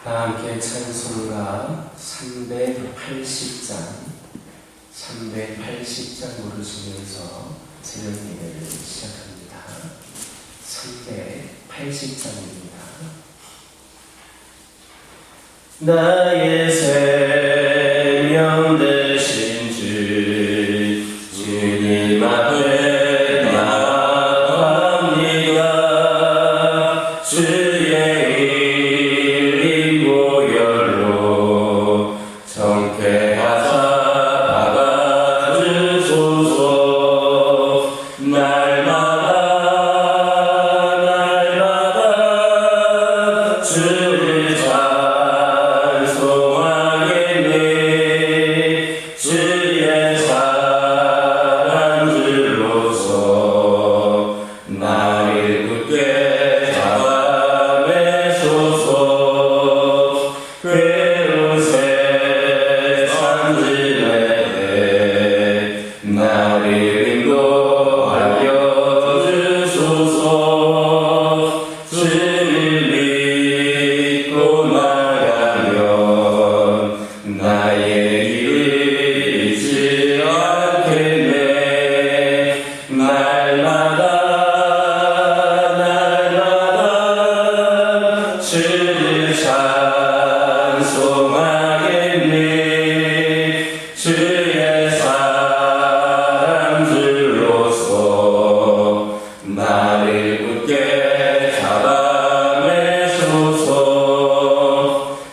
다 함께 찬송가 380장 부르시면서 새벽 예배를 시작합니다. 380장입니다. 나의 생명 되신 주님 앞에 나아갑니다. 주의 이름 보혈로 정케하사 받아주소서. 날마다 주를 찬송하겠네. 주의 사랑들로서 나를 굳게 잡아매소서. 괴로운 세상들에 나를 인도하여 주소서. 주를 믿고 나가면 나의 길을 잃지 않겠네. 날마다 주를 찬송하겠네. 주의 사랑들로서 나를 굳게 잡아매소서.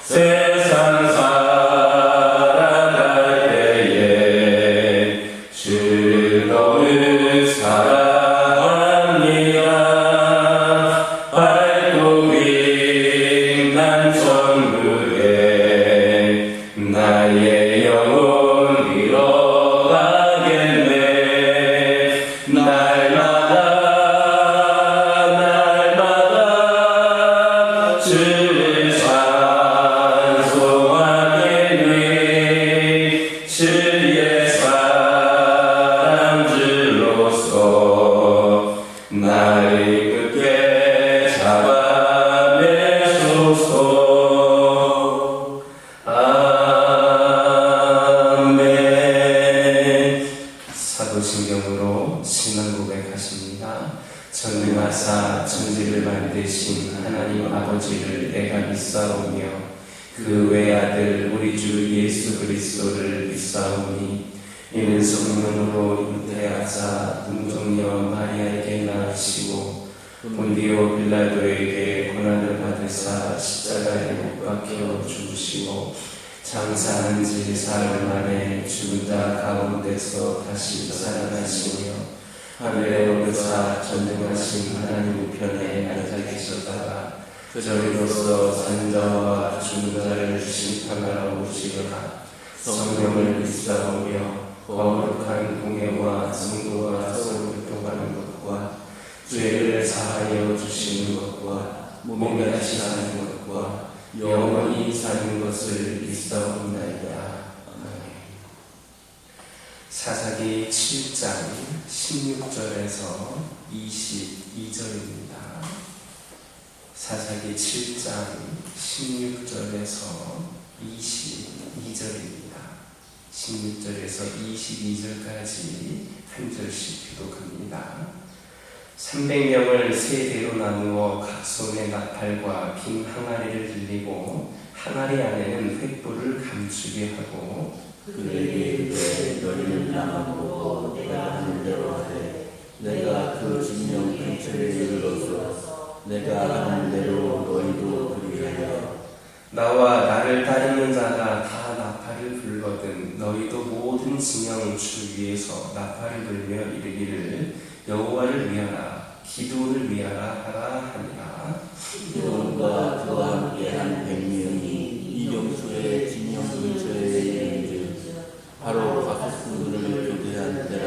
세상 살아갈 때에 주를 너무 사랑합니다. 밝고 빛난 천국에 나의 영혼 잃어가겠네. 날마다 주를 찬송하겠네. 주의 사랑들로서 나를 굳게 잡아매소서. 아멘. 사도신경으로 신앙 고백하십니다. 전능하사 천지를 만드신 하나님 아버지를 내가 믿사오며 그 외아들 우리 주 예수 그리스도를 믿사오니 이는 성령으로 잉태하사 동정녀 마리아에게 낳으시고 본디오 빌라도에게 고난을 받으사 십자가에 못 박혀 죽으시고 장사한 지 사흘 만에 죽은 자 가운데서 다시 살아나시며 하늘에 오르사 전능하신 하나님 우편에 앉아 계셨다가 저희로서 산 자와 죽은 자를 심판하러 오시거라. 성령을 믿사오며 거룩한 공예와 성도와 서로 교통하는 것과 죄를 사하여 주시는 것과 몸에 다시 사는 것과 영원히 사는 것을 믿사옵나이다. 사사기 7장 16절에서 22절입니다. 사사기 7장 16절에서 22절입니다. 16절에서 22절까지 한 절씩 교독합니다. 300명을 세 대로 나누어 각 손에 나팔과 빈 항아리를 들리고 항아리 안에는 횃불을 감추게 하고 그에게 이르되 너희는 나만 보고 내가 하는 대로 하되 내가 그 진영 근처에 이르러서 내가 하는 대로 너희도 그리하여 나와 나를 따르는 자가 다 나팔을 불거든 너희도 모든 진영 주위에서 나팔을 불며 이르기를 여호와를 위하라 기도를 위하라 하라 하니라. 기도원과 그와 함께한 100명이 이경수의 진영 근처에 이른즉 바로 가소수를 교대한 때라.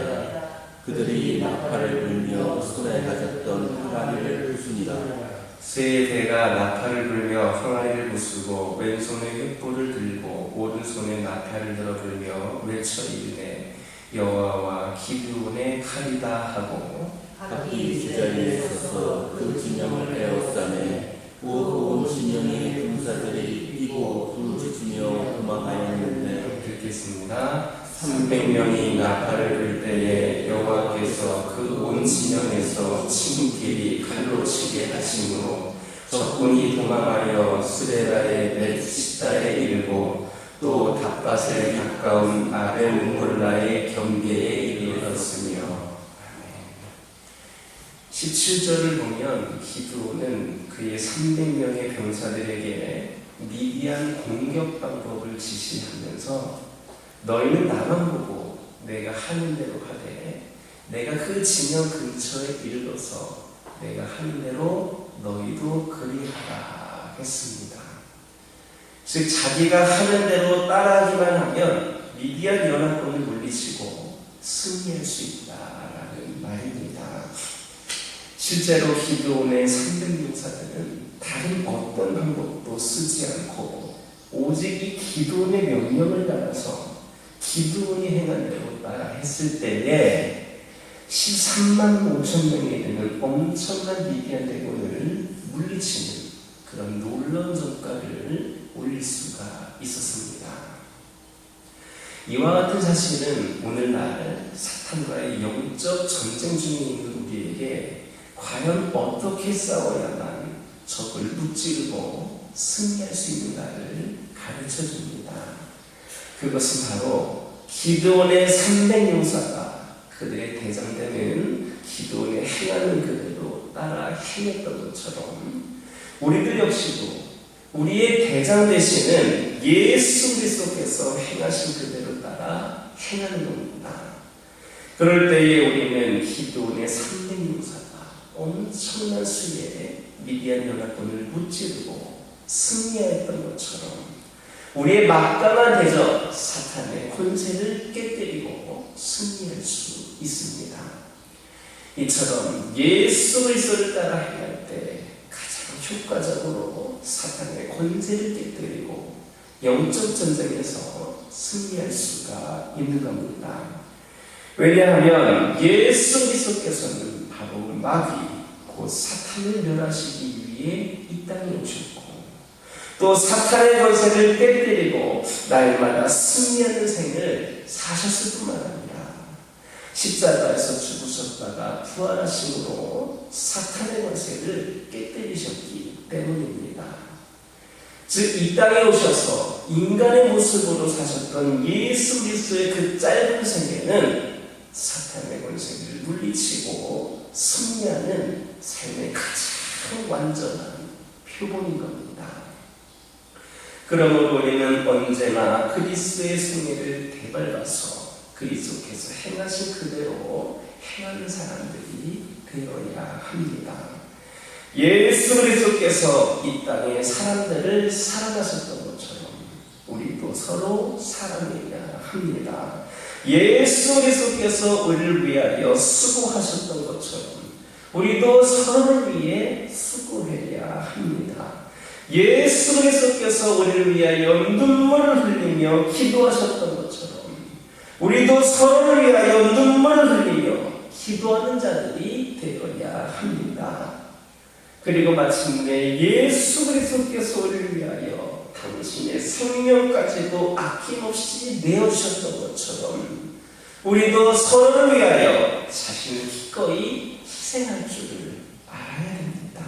그들이 나팔을 불며 손에 가졌던 항아리를 부수니라. 세 대가 나팔을 불며 항아리를 부수고 왼손에 횃불을 들고 오른손에 나팔을 들어 불며 외쳐 이르되 여호와와 기드온의 칼이다 하고 각기 제자리에 서서 그 진영을 에워싸매 온 진영의 군사들이 300명이 나팔을 불 때에 여호와께서 그 온 진영에서 친길이 칼로 치게 하심으로 적군이 도망하여 스레라의 멜시다에 이르고 또 답밭에 가까운 아벨몰라의 경계에 이르렀으며 17절을 보면 기드온은 그의 300명의 병사들에게 미디안 공격 방법을 지시하면서 너희는 나만 보고 내가 하는 대로 하되 내가 그 진영 근처에 이르러서 내가 하는 대로 너희도 그리하라 했습니다. 즉 자기가 하는 대로 따라하기만 하면 미디안 연합군을 물리치고 승리할 수 있다라는 말입니다. 실제로 기드온의 300용사들은 다른 어떤 방법도 쓰지 않고 오직 이 기드온의 명령을 따라서 기드온이 행한 대로 따라 했을 때에 13만 5천 명이 되는 엄청난 미디안 대군을 물리치는 그런 놀라운 성과를 올릴 수가 있었습니다. 이와 같은 사실은 오늘날 사탄과의 영적 전쟁 중에 있는 우리에게 과연 어떻게 싸워야만 적을 무찌르고 승리할 수 있는가를 가르쳐 줍니다. 그것은 바로 기드온의 300용사가 그들의 대장되는 기드온의 행하는 그대로 따라 행했던 것처럼 우리들 역시도 우리의 대장 되시는 예수 그리스도께서 행하신 그대로 따라 행하는 겁니다. 그럴 때에 우리는 기드온의 300용사가 엄청난 수의 미디안 연합군을 무찌르고 승리했던 것처럼 우리의 막강한 대적 사탄의 권세를 깨뜨리고 승리할 수 있습니다. 이처럼 예수 그리스도를 따라 행할 때 가장 효과적으로 사탄의 권세를 깨뜨리고 영적 전쟁에서 승리할 수가 있는 겁니다. 왜냐하면 예수 그리스도께서는 바로 마귀 곧 사탄을 멸하시기 위해 이 땅에 오셨고 또 사탄의 권세를 깨뜨리고 날마다 승리하는 생을 사셨을 뿐만 아니라 십자가에서 죽으셨다가 부활하심으로 사탄의 권세를 깨뜨리셨기 때문입니다. 즉 이 땅에 오셔서 인간의 모습으로 사셨던 예수 그리스도의 그 짧은 생애는 사탄의 권세를 물리치고 승리하는 삶의 가장 완전한 표본인 겁니다. 그러므로 우리는 언제나 그리스도의 승리를 되밟아서 그리스도께서 행하신 그대로 행하는 사람들이 되어야 합니다. 예수 그리스도께서 이 땅에 사람들을 사랑하셨던 것처럼 우리도 서로 사랑해야 합니다. 예수 그리스도께서 우리를 위하여 수고하셨던 것처럼 우리도 서로를 위해 수고해야 합니다. 예수 그리스도께서 우리를 위하여 눈물을 흘리며 기도하셨던 것처럼 우리도 서로를 위하여 눈물을 흘리며 기도하는 자들이 되어야 합니다. 그리고 마침내 예수 그리스도께서 우리를 위하여 당신의 생명까지도 아낌없이 내어주셨던 것처럼 우리도 서로를 위하여 자신을 기꺼이 희생할 줄을 알아야 됩니다.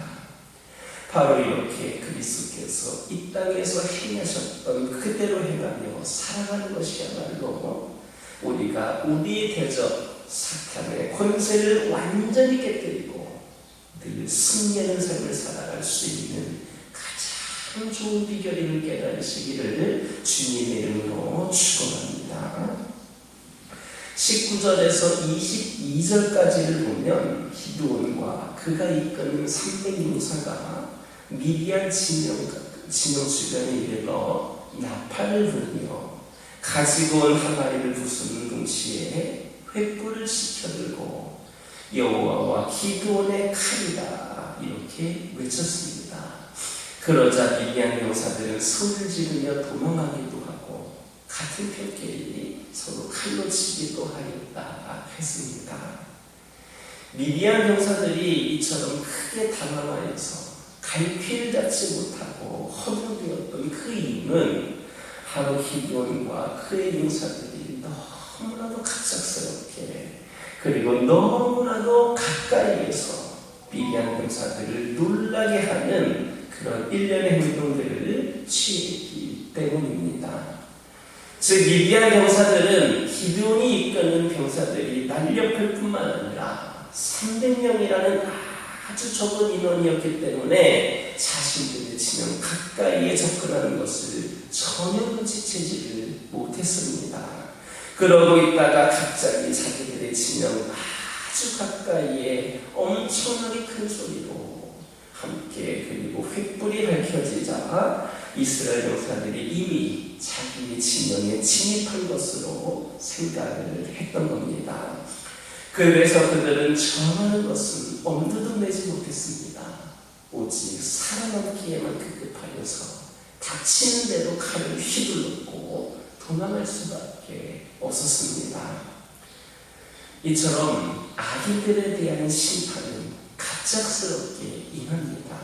바로 이렇게 그리스도께서 이 땅에서 행하셨던 그대로 행하며 살아가는 것이야말로 우리가 우리의 대적 사탄의 권세를 완전히 깨뜨리고 늘 승리하는 삶을 살아갈 수 있는 가장 좋은 비결임을 깨달으시기를 주님의 이름으로 축원합니다. 19절에서 22절까지를 보면 기드온과 그가 이끄는 300용사가 미디안 진영 주변에 이르러 나팔을 부르며 가지고 온 항아리를 부수는 동시에 횃불을 지켜들고 여호와와 기드온의 칼이다 이렇게 외쳤습니다. 그러자 미디안 용사들은 소리를 지르며 도망가기도 하고 같은 편끼리 서로 칼로 치기도 하였다 했습니다. 미디안 용사들이 이처럼 크게 당황하여서 갈피를 잡지 못하고 허둥대었던 그 이유는 바로 기드온과 그의 용사들이 너무나도 갑작스럽게 그리고 너무나도 가까이에서 미비한 병사들을 놀라게 하는 그런 일련의 행동들을 취했기 때문입니다. 즉 미비한 병사들은 기드온이 이끄는 병사들이 날렵할 뿐만 아니라 300명이라는 아주 적은 인원이었기 때문에 자신들의 진영 가까이에 접근하는 것을 전혀 눈치채지를 못했습니다. 그러고 있다가 갑자기 자기들의 진영 아주 가까이에 엄청나게 큰 소리로 함께 그리고 횃불이 밝혀지자 이스라엘 병사들이 이미 자기의 진영에 진입한 것으로 생각을 했던 겁니다. 그래서 그들은 정하는 것은 엄두도 내지 못했습니다. 오직 살아남기에만 급급하여서 닥치는 대로 칼을 휘둘렀고 도망할 수밖에 없었습니다. 이처럼 악인들에 대한 심판은 갑작스럽게 임합니다.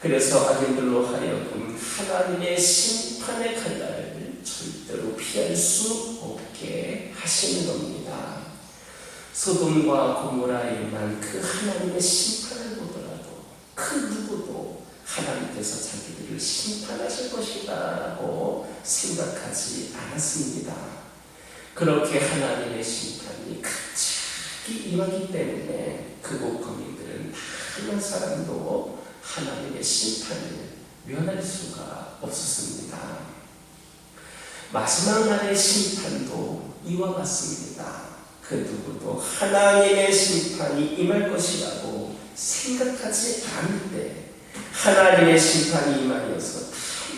그래서 악인들로 하여금 하나님의 심판의 칼날을 절대로 피할 수 없게 하시는 겁니다. 소돔과 고모라에만 그 하나님의 심판을 보더라도 그 누구도 하나님께서 자기들을 심판하실 것이다라고 생각하지 않았습니다. 그렇게 하나님의 심판이 갑자기 임하기 때문에 그곳 거민들은 한 사람도 하나님의 심판을 면할 수가 없었습니다. 마지막 날의 심판도 이와 같습니다. 그 누구도 하나님의 심판이 임할 것이라고 생각하지 않을 때 하나님의 심판이 임하여서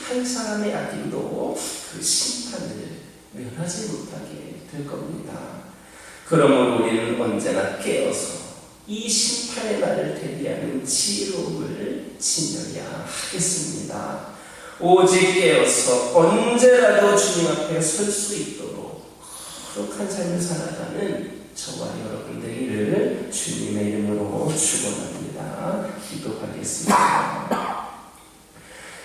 한 사람의 악인도 그 심판을 면하지 못하게 될 겁니다. 그러므로 우리는 언제나 깨어서 이 심판의 날을 대비하는 지혜로움을 지녀야 하겠습니다. 오직 깨어서 언제라도 주님 앞에 설 수 있도록 거룩한 삶을 살아가는 저와 여러분 되기를 주님의 이름으로 축원합니다. 기도하겠습니다.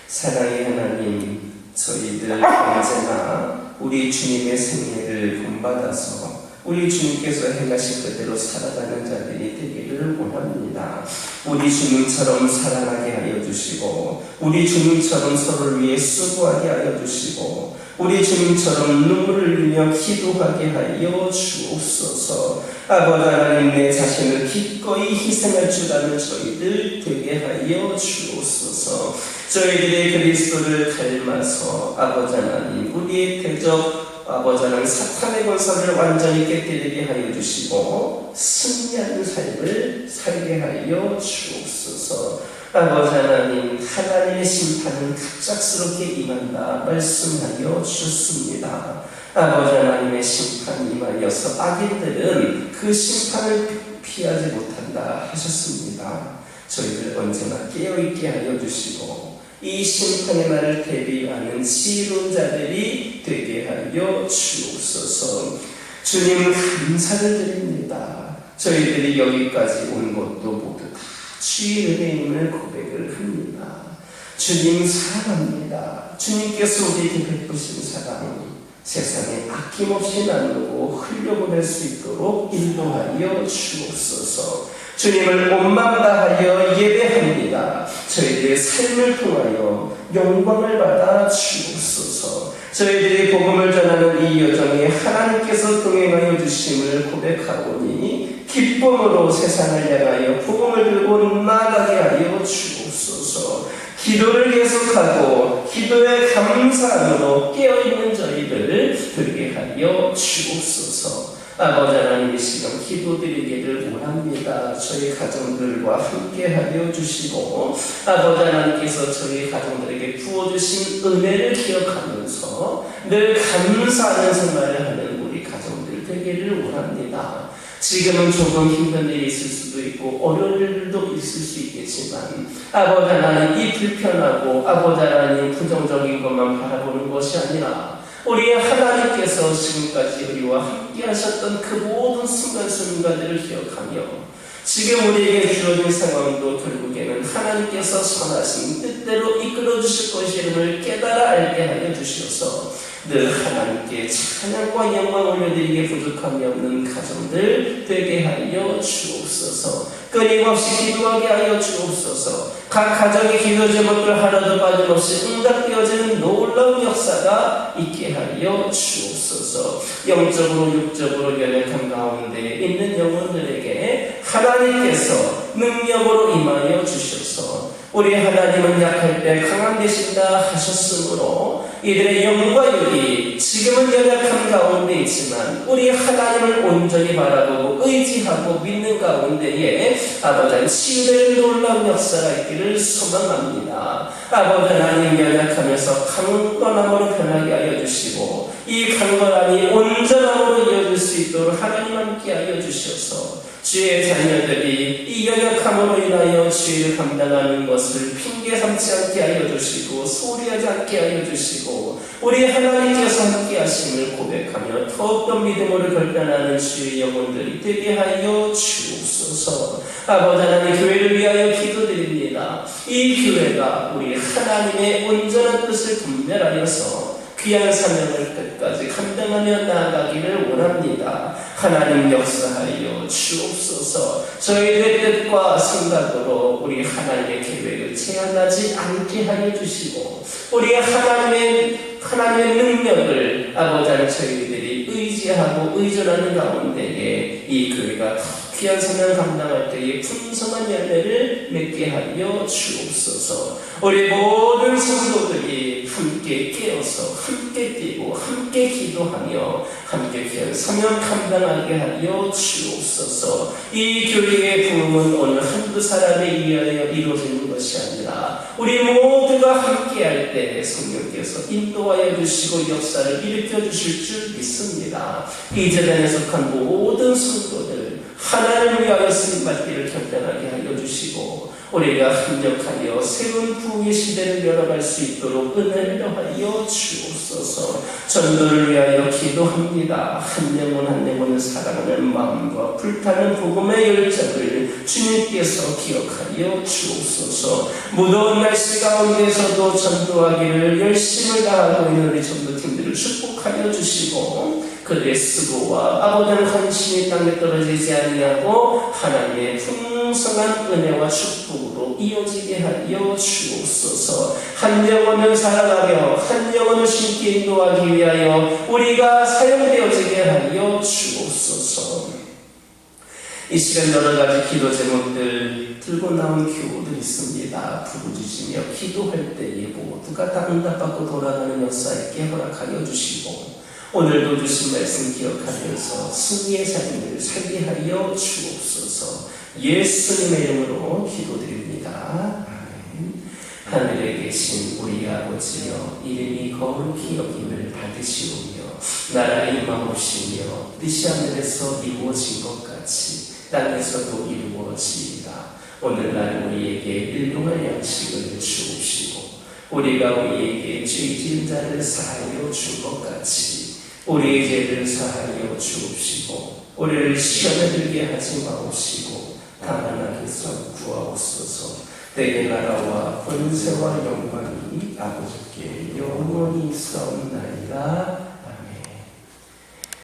사랑의 하나님, 저희들 언제나 우리 주님의 생애를 본받아서 우리 주님께서 행하신 그대로 살아가는 자들이 되기를 원합니다. 우리 주님처럼 사랑하게 하여 주시고 우리 주님처럼 서로를 위해 수고하게 하여 주시고 우리 주님처럼 눈물을 흘리며 기도하게 하여 주옵소서. 아버지 하나님, 내 자신을 기꺼이 희생할 줄 아는 저희들 되게 하여 주옵소서. 저희들의 그리스도를 닮아서 아버지 하나님, 우리의 대적 아버지 하나님 사탄의 권세를 완전히 깨뜨리게 하여 주시고 승리하는 삶을 살게 하여 주옵소서. 아버지 하나님, 하나님의 심판은 갑작스럽게 임한다 말씀하여 주셨습니다. 아버지 하나님의 심판이 임하여서 악인들은 그 심판을 피하지 못한다 하셨습니다. 저희들 언제나 깨어있게 하여 주시고 이 심판의 날을 대비하는 지혜로운 자들이 되게 하여 주옵소서. 주님, 감사를 드립니다. 저희들이 여기까지 온 것도 모두 다 주의 은혜임을 고백을 합니다. 주님 사랑합니다. 주님께서 우리에게 베푸신 사랑 세상에 아낌없이 나누고 흘려보낼 수 있도록 인도하여 주옵소서. 주님을 온마음 다하여 예배합니다. 저희들의 삶을 통하여 영광을 받아 주옵소서. 저희들이 복음을 전하는 이 여정에 하나님께서 동행하여 주심을 고백하오니 기쁨으로 세상을 향하여 복음을 들고 나아가게 하여 주옵소서. 기도를 계속하고 기도에 감사함으로 깨어있는 저희들을 되게 하여 주옵소서. 아버지 하나님, 이 시간 기도드리기를 원합니다. 저희 가정들과 함께 하여 주시고 아버지 하나님께서 저희 가정들에게 부어주신 은혜를 기억하면서 늘 감사하는 생활을 하는 우리 가정들 되기를 원합니다. 지금은 조금 힘든 일이 있을 수도 있고 어려운 일도 있을 수 있겠지만 아버지 하나님, 이 불편하고 아버지 하나님 부정적인 것만 바라보는 것이 아니라 우리 하나님께서 지금까지 우리와 함께 하셨던 그 모든 순간순간들을 기억하며 지금 우리에게 주어진 상황도 결국에는 하나님께서 선하신 뜻대로 이끌어 주실 것임을 깨달아 알게 하여 주셔서 늘 하나님께 찬양과 영광 올려드리기에 부족함이 없는 가정들 되게 하여 주옵소서. 끊임없이 기도하게 하여 주옵소서. 각 가정의 기도 제목들 하나도 빠짐없이 응답되어지는 놀라운 역사가 있게 하여 주옵소서. 영적으로 육적으로 연약한 가운데 있는 영혼들에게 하나님께서 능력으로 임하여 주셔서 우리 하나님은 약할 때 강한 되신다 하셨으므로 이들의 영과 육이 지금은 연약한 가운데 있지만 우리 하나님을 온전히 바라보고 의지하고 믿는 가운데에 아버지 치유되는 놀라운 역사가 있기를 소망합니다. 아버지 하나님 연약하면서 강건함으로 변하게 하여 주시고 이 강건함이 온전함으로 이어질 수 있도록 하나님 함께 하여 주셔서 주의 자녀들이 이 연약함으로 인하여 주의를 감당하는 것을 핑계 삼지 않게 하여 주시고 소리하지 않게 하여 주시고 우리 하나님께서 함께 하심을 고백하며 더욱더 믿음으로 결단하는 주의 영혼들이 되게 하여 주옵소서. 아버지 하나님 교회를 위하여 기도드립니다. 이 교회가 우리 하나님의 온전한 뜻을 분별하여서 귀한 사명을 끝까지 감당하며 나아가기를 원합니다. 하나님 역사하여 주옵소서. 저희들의 뜻과 생각으로 우리 하나님의 계획을 제한하지 않게 하여 주시고 우리 하나님의 능력을 아버지 저희들이 의지하고 의존하는 가운데에 이 교회가 귀한 사명을 감당할 때에 풍성한 열매를 맺게 하여 주옵소서. 우리 모든 성도들이 함께 깨어서 함께 뛰고 함께 기도하며 함께 귀한 사명 감당하게 하여 주옵소서. 이 교회의 부흥은 오늘 한두 사람에 의하여 이루어지는 것이 아니라 우리 모두가 함께할 때 성령께서 인도하여 주시고 역사를 일으켜 주실 줄 믿습니다. 이 재단에 속한 모든 성도들 하나님을 위하여 쓰임받기를 결단하게 하여 주시고 우리가 합력하여 새로운 부흥의 시대를 열어갈 수 있도록 은혜를 더하여 주옵소서. 전도를 위하여 기도합니다. 한 영혼 한 영혼을 사랑하는 마음과 불타는 복음의 열정을 주님께서 기억하여 주옵소서. 무더운 날씨 가운데서도 전도하기를 열심을 다하고 있는 우리 전도팀들을 축복하여 주시고 그들의 수고와 아버지의 헌신이 땅에 떨어지지 아니하고 하나님의 풍성한 은혜와 축복으로 이어지게 하여 주옵소서. 한 영혼을 사랑하며 한 영혼을 신께 인도하기 위하여 우리가 사용되어지게 하여 주옵소서. 이 시간 여러 가지 기도 제목들 들고 나온 교우들 있습니다. 부르짖으며 기도할 때에 모두가 다 응답받고 돌아가는 역사 있게 허락하여 주시고 오늘도 주신 말씀 기억하면서 승리의 삶을 살게 하여 주옵소서. 예수님의 이름으로 기도드립니다. 아멘. 하늘에 계신 우리 아버지여 이름이 거룩히 여김을 받으시오며 나라가 임하옵시며 뜻이 하늘에서 이루어진 것 같이 땅에서도 이루어지이다. 오늘날 우리에게 일용할 양식을 주옵시고 우리가 우리에게 죄 지은 자를 사하여 준 것 같이 우리의 죄를 사하여 주옵시고 우리를 시험에 들게 하지 마옵시고 다만 악에서 구하옵소서. 때의 나라와 권세와 영광이 아버지께 영원히 있사옵나이다.